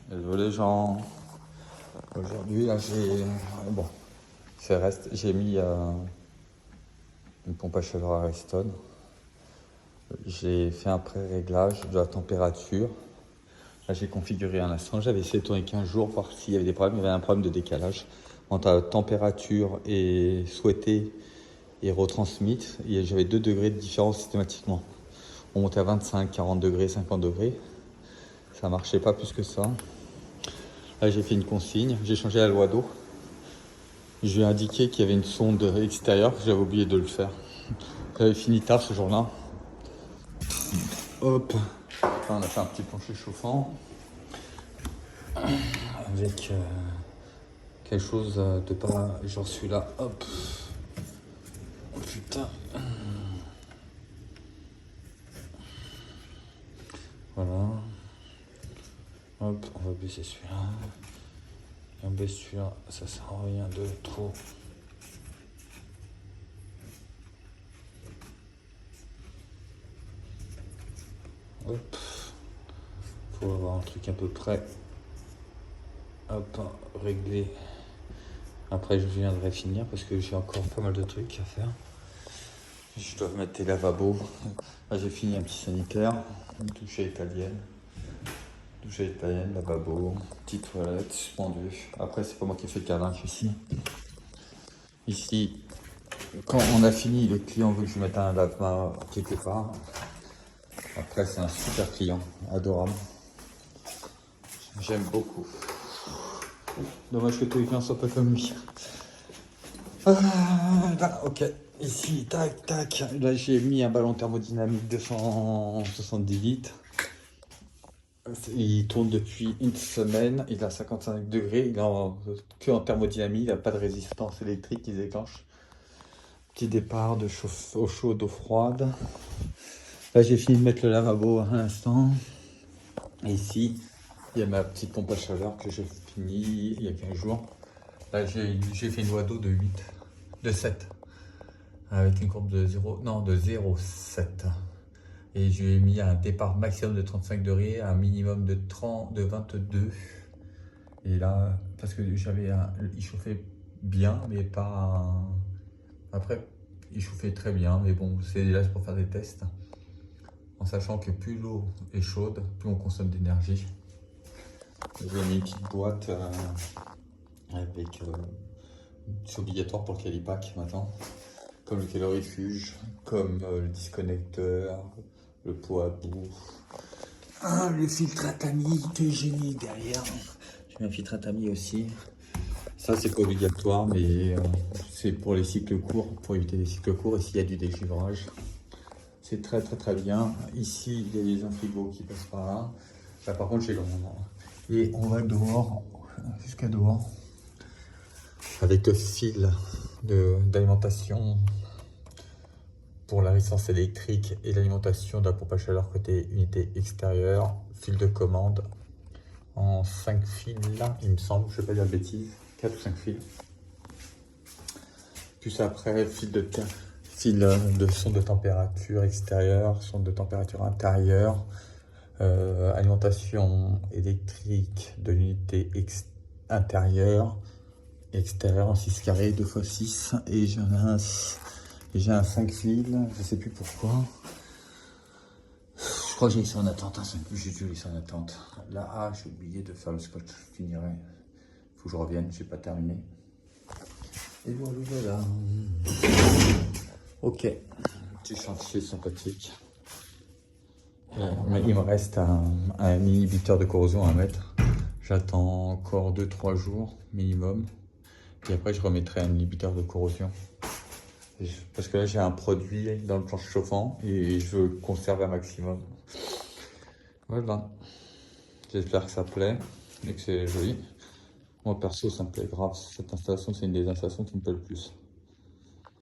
Désolé les gens, aujourd'hui là j'ai mis une pompe à chaleur à Ariston. J'ai fait un pré-réglage de la température. Là j'ai configuré un instant, j'avais essayé de tourner 15 jours, voir s'il y avait des problèmes. Il y avait un problème de décalage entre la température et souhaitée et retransmise. J'avais 2 degrés de différence systématiquement. On montait à 25, 40 degrés, 50 degrés. Ça marchait pas plus que ça. Là j'ai fait une consigne, j'ai changé la loi d'eau. Je lui ai indiqué qu'il y avait une sonde extérieure, j'avais oublié de le faire. J'avais fini tard ce jour-là. Hop. Là, on a fait un petit plancher chauffant avec quelque chose de pas genre celui-là. Hop. Oh putain. Voilà. Hop, on va baisser celui-là. Et on baisse celui-là, ça sert à rien de trop. Hop. Faut avoir un truc à peu près. Hop, régler. Après, je viendrai finir parce que j'ai encore pas mal de trucs à faire. Je dois mettre des lavabos. Là, j'ai fini un petit sanitaire, une douche italienne. Douche italienne, lavabo, petite toilette, suspendu. Après, c'est pas moi qui ai fait le carrelage ici. Ici, quand on a fini, le client veut que je mette un lave-main quelque part. Après, c'est un super client, adorable. J'aime beaucoup. Dommage que tous les clients soient pas comme lui. Là, ok. Ici, tac, tac. Là, j'ai mis un ballon thermodynamique de 170 litres. Il tourne depuis une semaine. Il a 55 degrés. Il est que en thermodynamique. Il n'a pas de résistance électrique qui se déclenche. Petit départ de eau chaude, eau froide. Là, j'ai fini de mettre le lavabo à l'instant. Et ici, il y a ma petite pompe à chaleur que j'ai fini il y a 15 jours. Là, j'ai fait une loi d'eau de 7. Avec une courbe de 0,7. Et je lui ai mis un départ maximum de 35 degrés, un minimum de 22. Et là, parce que il chauffait bien, mais pas... Après, il chauffait très bien, mais bon, c'est là pour faire des tests. En sachant que plus l'eau est chaude, plus on consomme d'énergie. J'ai mis une petite boîte avec... c'est obligatoire pour le calipac maintenant. Comme le calorifuge, comme le disconnecteur, le pot à bout. Le filtre à tamis que j'ai mis derrière. J'ai mis un filtre à tamis aussi. Ça, c'est pas obligatoire, mais c'est pour les cycles courts, pour éviter les cycles courts. Et s'il y a du dégivrage, c'est très très très bien. Ici, il y a un frigo qui passe par là. Là, par contre, j'ai le moment. Et on va dehors, jusqu'à dehors, avec le fil d'alimentation pour la résistance électrique et l'alimentation de la pompe à chaleur côté unité extérieure, fil de commande en 5 fils là, il me semble, je ne vais pas dire de bêtises, 4 ou 5 fils. Puis après, fil de sonde de température extérieure, sonde de température intérieure, alimentation électrique de l'unité intérieure, extérieure en 6 carrés, 2x6, et j'ai un 5 fils, je sais plus pourquoi. Je crois que j'ai laissé en attente, j'ai dû laisser en attente. Là, j'ai oublié de faire le scotch, je finirai. Faut que je revienne, j'ai pas terminé. Et voilà. Ok, petit chantier sympathique. Il me reste un inhibiteur de corrosion à mettre. J'attends encore 2-3 jours minimum. Et après, je remettrai un inhibiteur de corrosion. Parce que là, j'ai un produit dans le plancher chauffant et je veux conserver un maximum. Voilà. J'espère que ça plaît et que c'est joli. Moi, perso, ça me plaît grave. Cette installation, c'est une des installations qui me plaît le plus.